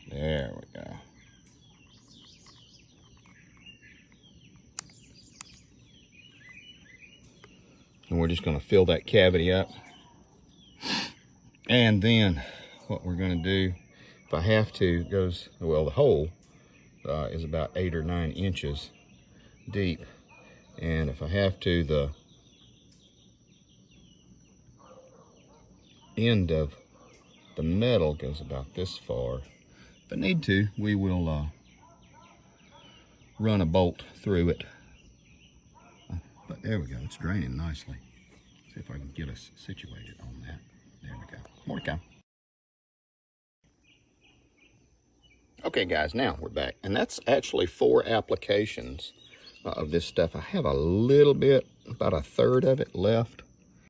There we go. And we're just going to fill that cavity up. And then what we're going to do, if I have to, goes, well, the hole is about 8 or 9 inches deep. And if I have to, the end of the metal goes about this far. If I need to, we will run a bolt through it. But there we go, it's draining nicely. See if I can get us situated on that. There we go. More to come. Okay guys, now we're back. And that's actually 4 applications of this stuff. I have a little bit, about a third of it left.